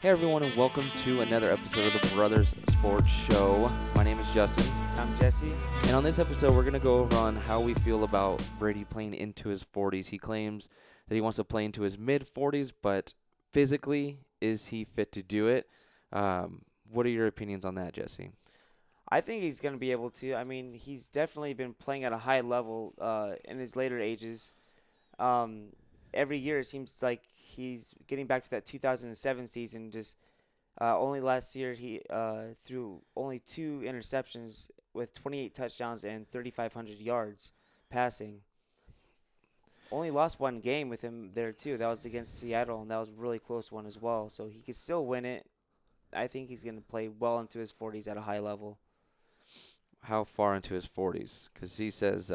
Hey everyone, and welcome to another episode of the Brothers Sports Show. My name is Justin, I'm Jesse. and on this episode, we're going to go over on how we feel about Brady playing into his 40s. He claims that he wants to play into his mid-40s, but physically, is he fit to do it? What are your opinions on that, Jesse? I think he's going to be able to. I mean, he's definitely been playing at a high level in his later ages. Every year it seems like he's getting back to that 2007 season. Just only last year he threw only 2 interceptions with 28 touchdowns and 3,500 yards passing. Only lost one game with him there too. That was against Seattle, and that was a really close one as well. So he could still win it. I think he's going to play well into his 40s at a high level. How far into his 40s? Because he says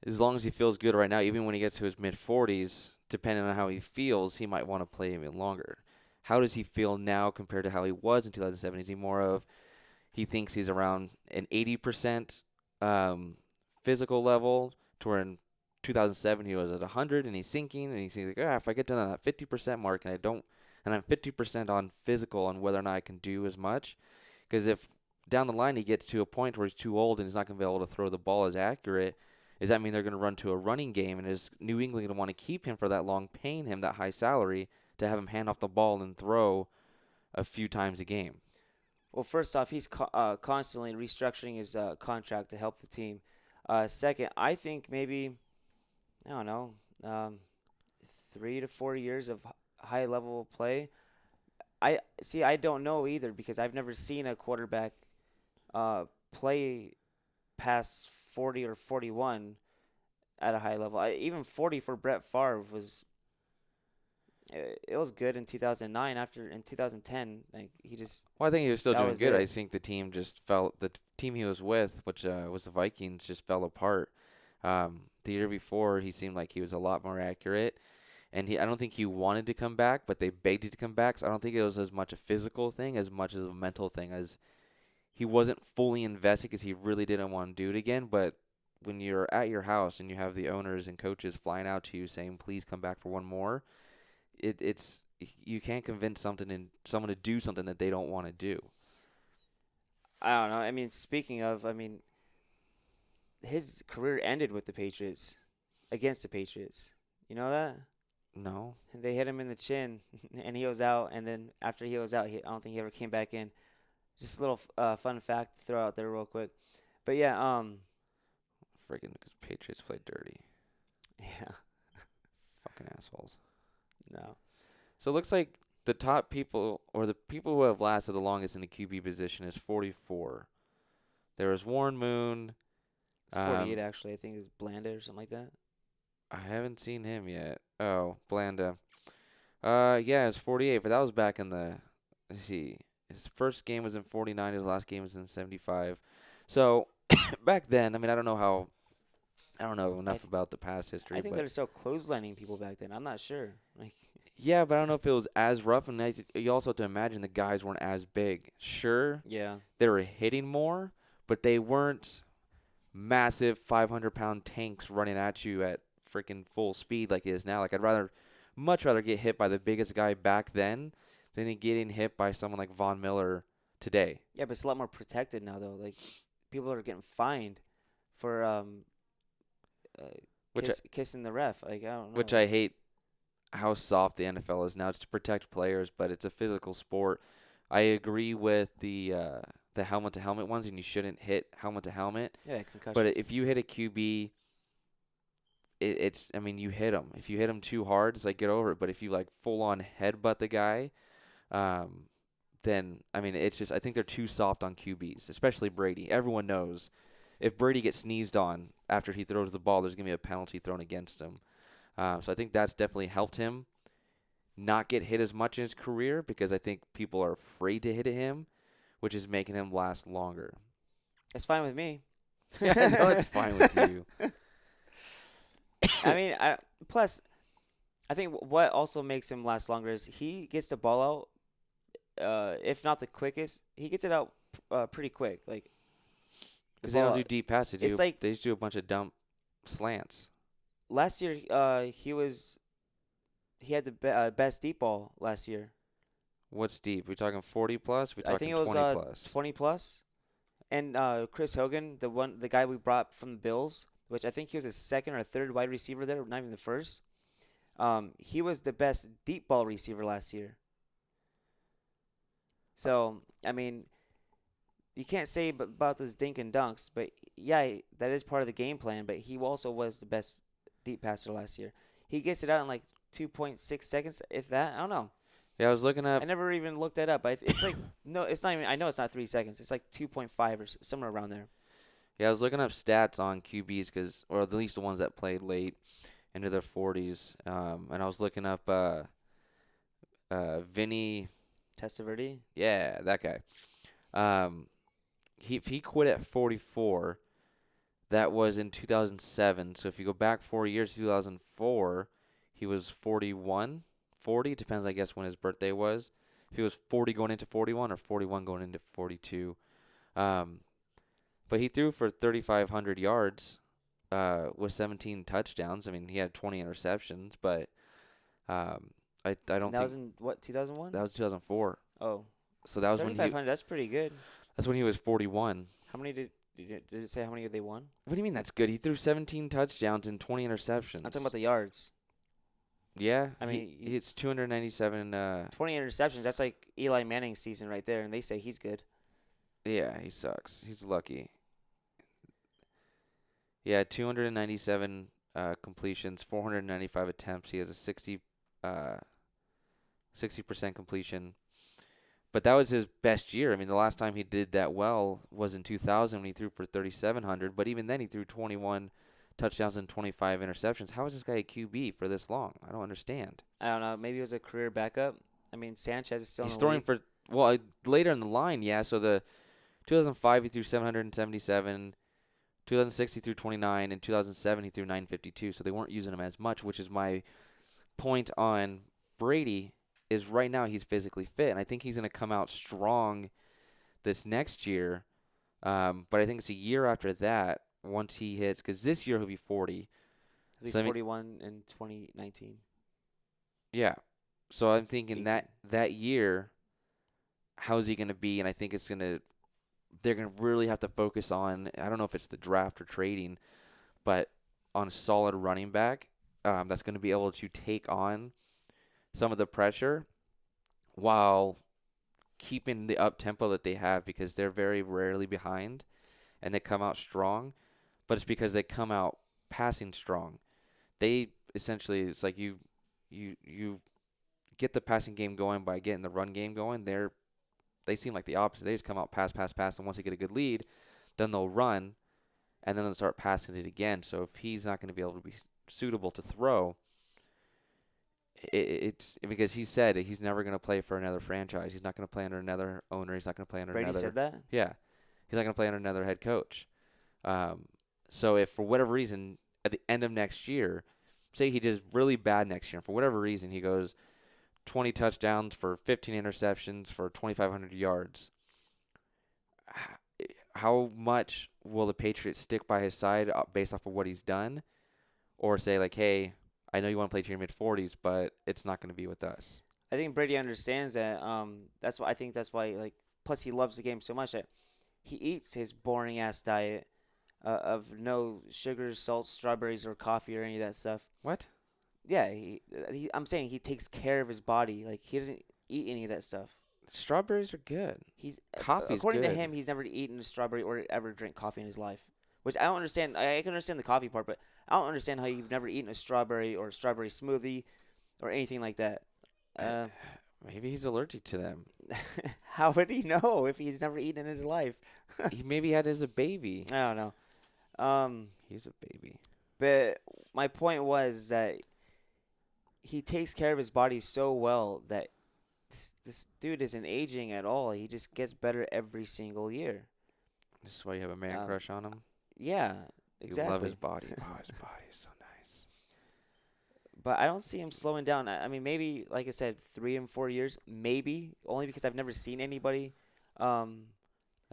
as long as he feels good right now, even when he gets to his mid-40s, depending on how he feels, he might want to play even longer. How does he feel now compared to how he was in 2007? Is he more of he thinks he's around an 80% physical level, to where in 2007 he was at 100 and he's sinking, and he's like, if I get to that 50% mark and I'm 50% on physical on whether or not I can do as much, because if down the line he gets to a point where he's too old and he's not going to be able to throw the ball as accurate, does that mean they're going to run to a running game, and is New England going to want to keep him for that long, paying him that high salary to have him hand off the ball and throw a few times a game? Well, first off, he's constantly restructuring his contract to help the team. Second, I think maybe, I don't know, 3 to 4 years of high level play. I don't know either, because I've never seen a quarterback play past 40 or 41 at a high level. Even 40 for Brett Favre it was good in 2009. After in 2010, like he just Well, I think he was still that doing was good. it. I think the team just fell. The team he was with, which was the Vikings, just fell apart. The year before, he seemed like he was a lot more accurate, and I don't think he wanted to come back, but they begged him to come back. So I don't think it was as much a physical thing as much as a mental thing, as he wasn't fully invested because he really didn't want to do it again. But when you're at your house and you have the owners and coaches flying out to you saying, "Please come back for one more," it's you can't convince someone to do something that they don't want to do. I don't know. I mean, speaking of, I mean, his career ended with the Patriots, against the Patriots. You know that? No. They hit him in the chin, and he was out. And then after he was out, I don't think he ever came back in. Just a little fun fact to throw out there real quick. But yeah, Freaking because Patriots play dirty. yeah, Fucking assholes. no, So it looks like the top people, or the people who have lasted the longest in the QB position, is 44. There was Warren Moon. it's 48 actually. I think it's Blanda or something like that. I haven't seen him yet. Oh, Blanda. Yeah, it's 48, but that was back in the, let's see, his first game was in 49, his last game was in 75. So back then, I mean, I don't know enough about the past history, I think but they're still clotheslining people back then. I'm not sure. Like, yeah, but I don't know if it was as rough. And you also have to imagine the guys weren't as big. Sure, yeah, they were hitting more, but they weren't massive 500-pound tanks running at you at freaking full speed like it is now. Like, much rather get hit by the biggest guy back then than getting hit by someone like Von Miller today. yeah, but it's a lot more protected now though. Like, people are getting fined for uh, Which kissing the ref. Like, I don't know. which I hate how soft the NFL is now. It's to protect players, but it's a physical sport. I agree with the helmet to helmet ones, and you shouldn't hit helmet to helmet. Yeah, concussions. But if you hit a QB, I mean, you hit him. If you hit him too hard, it's like, get over it. But if you like full on headbutt the guy, then I mean, it's just, I think they're too soft on QBs, especially Brady. Everyone knows if Brady gets sneezed on after he throws the ball, there's gonna be a penalty thrown against him. So I think that's definitely helped him not get hit as much in his career, because I think people are afraid to hit at him, which is making him last longer. It's fine with me. Yeah, I know it's fine with you. I mean, plus, I think what also makes him last longer is he gets the ball out. If not the quickest, he gets it out pretty quick. Like, Because they don't do deep passes. It's like they just do a bunch of dump slants. last year, he had the best deep ball last year. What's deep? We talking 40 plus? We I think talking it was 20 plus? 20 plus. And Chris Hogan, the guy we brought from the Bills, which I think he was a second or third wide receiver there, not even the first. He was the best deep ball receiver last year. So I mean, you can't say about those dink and dunks, but yeah, that is part of the game plan. But he also was the best deep passer last year. He gets it out in like 2.6 seconds, if that. I don't know. Yeah, I was looking I up. never even looked that up. But it's like no, it's not even. I know it's not 3 seconds. It's like 2.5 or somewhere around there. Yeah, I was looking up stats on QBs or at least the ones that played late into their 40s. And I was looking up Vinny. Testaverde. Yeah, that guy. Um, he quit at 44. That was in 2007. So if you go back 4 years, 2004, he was 41. 40 depends, I guess, when his birthday was. If he was 40 going into 41 or 41 going into 42. Um, but he threw for 3,500 yards with 17 touchdowns. I mean, he had 20 interceptions, but I don't And that think was in what 2001? that was 2004. Oh, So that was when he 3,500. That's pretty good. that's when he was 41. How many did it say how many they won? What do you mean that's good? He threw 17 touchdowns and 20 I'm interceptions. talking about the yards. Yeah, I mean, it's 297. 20 interceptions. That's like Eli Manning's season right there, and they say he's good. Yeah, he sucks. He's lucky. Yeah, 297 completions, 495 attempts. He has a 60% completion. But that was his best year. I mean, the last time he did that well was in 2000 when he threw for 3,700. But even then, he threw 21 touchdowns and 25 interceptions. How is this guy a QB for this long? I don't understand. I don't know. Maybe it was a career backup. I mean, Sanchez is still He's in the throwing league. for later in the line, yeah. So the 2005 he threw 777. 2006 he threw 29. In 2007 he threw 952. So they weren't using him as much, which is my point on Brady. Is right now he's physically fit, and I think he's going to come out strong this next year. But I think it's a year after that once he hits, because this year he'll be 40. He'll be So I mean, 41 in 2019. yeah. So I'm thinking 18. that year, how's he going to be? And I think they're going to really have to focus on, I don't know if it's the draft or trading, but on a solid running back that's going to be able to take on some of the pressure while keeping the up tempo that they have, because they're very rarely behind and they come out strong, but it's because they come out passing strong. They essentially, it's like you get the passing game going by getting the run game going. They seem like the opposite. They just come out pass, and once they get a good lead, then they'll run and then they'll start passing it again. So if he's not going to be able to be suitable to throw, it's because he said he's never going to play for another franchise. He's not going to play under another owner. He's not going to play under Brady another. said that? Yeah, he's not going to play under another head coach. So if for whatever reason at the end of next year, say he does really bad next year, and for whatever reason he goes 20 touchdowns for 15 interceptions for 2,500 yards, how much will the Patriots stick by his side based off of what he's done, or say like, hey, I know you want to play to your mid 40s, but it's not going to be with us. I think Brady understands that. That's why I think that's why like. Plus, he loves the game so much that he eats his boring ass diet of no sugars, salt, strawberries, or coffee or any of that stuff. What? Yeah, I'm saying he takes care of his body. Like he doesn't eat any of that stuff. Strawberries are good. He's Coffee's according good. to him, he's never eaten a strawberry or ever drank coffee in his life. Which I don't understand. I can understand the coffee part, but I don't understand how you've never eaten a strawberry or a strawberry smoothie or anything like that. Maybe he's allergic to them. How would he know if he's never eaten in his life? He maybe had it as a baby. I don't know. He's a baby. But my point was that he takes care of his body so well that this dude isn't aging at all. He just gets better every single year. This is why you have a man crush on him. Yeah, exactly. You love his body. Oh, his body is so nice. But I don't see him slowing down. I mean, maybe, like I said, 3 and 4 years, maybe, only because I've never seen anybody I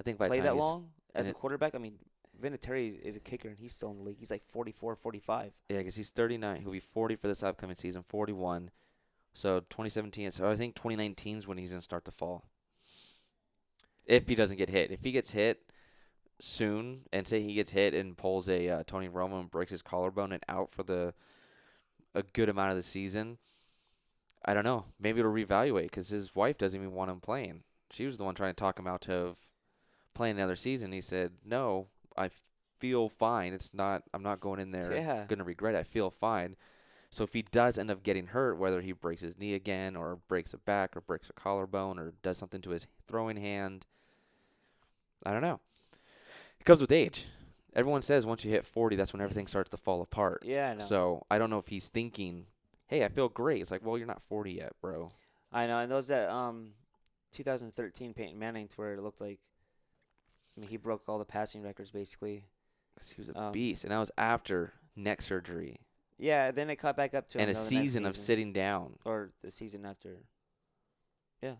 think by the play time that he's long as a quarterback. I mean, Vinatieri is a kicker, and he's still in the league. He's like 44, 45. Yeah, because he's 39. He'll be 40 for this upcoming season, 41. So 2017. So I think 2019 is when he's gonna start to fall. If he doesn't get hit. If he gets hit soon, and say he gets hit and pulls a Tony Romo and breaks his collarbone and out for a good amount of the season, I don't know. Maybe it'll reevaluate because his wife doesn't even want him playing. She was the one trying to talk him out of playing another season. He said, "No, I feel fine. It's not. I'm not going in there Yeah. gonna regret it. I feel fine." So if he does end up getting hurt, whether he breaks his knee again or breaks a back or breaks a collarbone or does something to his throwing hand, I don't know. It comes with age. Everyone says once you hit 40, that's when everything starts to fall apart. Yeah, I know. So I don't know if he's thinking, "Hey, I feel great." It's like, well, you're not 40 yet, bro. I know. And those that 2013 Peyton Manning, to where it looked like, I mean, he broke all the passing records basically. 'Cause he was a Um, beast, and that was after neck surgery yeah. Then it caught back up to him and a though, the next season of season sitting down. or the season after. Yeah.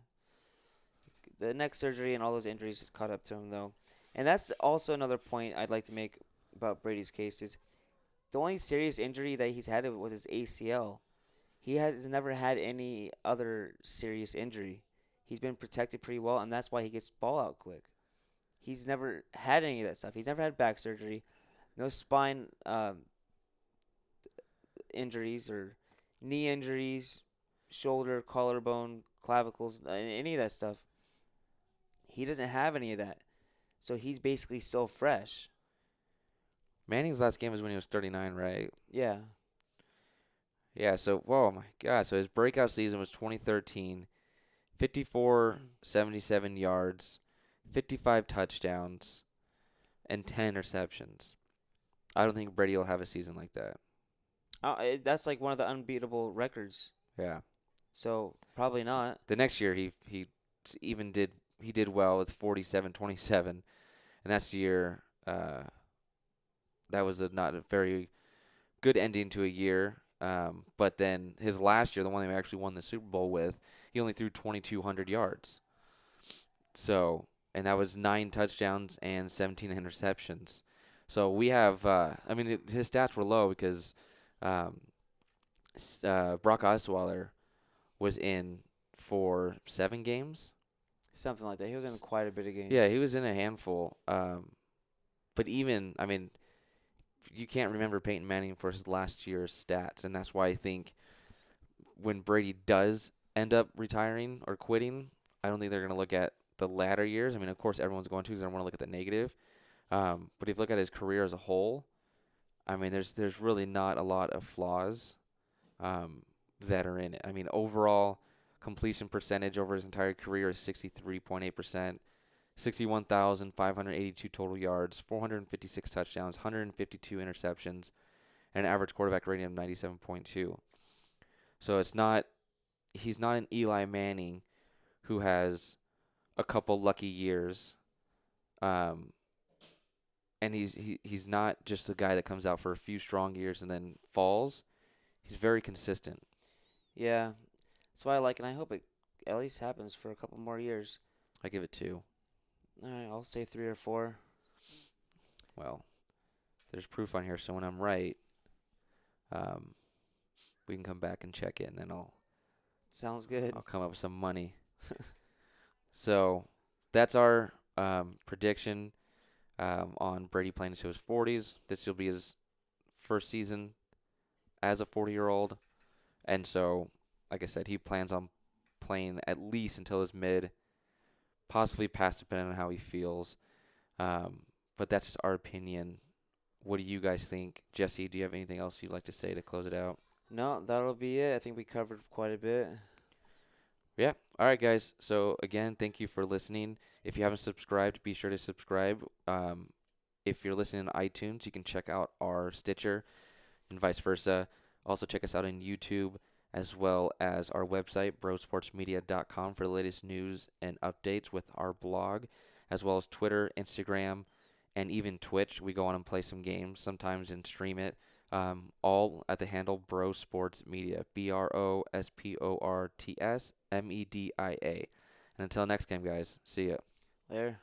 The neck surgery and all those injuries just caught up to him though, and that's also another point I'd like to make about Brady's case is the only serious injury that he's had was his ACL. He has never had any other serious injury. He's been protected pretty well, and that's why he gets ball out quick. He's never had any of that stuff. He's never had back surgery, no spine injuries or knee injuries, shoulder, collarbone, clavicles, any of that stuff. He doesn't have any of that. So he's basically still fresh. Manning's last game was when he was 39, right? Yeah. Yeah, so, whoa, my God. So his breakout season was 2013, 54, 77 yards, 55 touchdowns, and 10 interceptions. I don't think Brady will have a season like that. That's like one of the unbeatable records. Yeah. So probably not. The next year he even did well with 47-27, and that's the year that was not a very good ending to a year. But then his last year, the one they actually won the Super Bowl with, he only threw 2,200 yards. So, and that was 9 touchdowns and 17 interceptions. So we have, I mean, his stats were low because um, Brock Osweiler was in for 7 games. Something like that. He was in quite a bit of games. Yeah, he was in a handful. But even, I mean, you can't remember Peyton Manning for his last year's stats, and that's why I think when Brady does end up retiring or quitting, I don't think they're going to look at the latter years. I mean, of course, everyone's going to because they want to look at the negative. But if you look at his career as a whole, I mean, there's really not a lot of flaws that are in it. I mean, overall completion percentage over his entire career is 63.8%. 61,582 total yards, 456 touchdowns, 152 interceptions, and an average quarterback rating of 97.2. So he's not an Eli Manning who has a couple lucky years, um, and he's not just a guy that comes out for a few strong years and then falls. He's very consistent. Yeah. That's why I like it. And I hope it at least happens for a couple more years. I give it 2. All right, I'll say 3 or 4. Well, there's proof on here, so when I'm right, we can come back and check in, and Sounds good. I'll come up with some money. So that's our prediction on Brady playing into his 40s. This will be his first season as a 40-year-old. And so, like I said, he plans on playing at least until his mid, possibly past, depending on how he feels. But that's just our opinion. What do you guys think? Jesse, do you have anything else you'd like to say to close it out? No, that'll be it. I think we covered quite a bit. Yeah. All right, guys. So, again, thank you for listening. If you haven't subscribed, be sure to subscribe. If you're listening on iTunes, you can check out our Stitcher and vice versa. Also, check us out on YouTube as well as our website, brosportsmedia.com, for the latest news and updates with our blog, as well as Twitter, Instagram, and even Twitch. We go on and play some games sometimes and stream it. All at the handle Bro Sports Media, BROSPORTSMEDIA. And until next time, guys, see ya. There.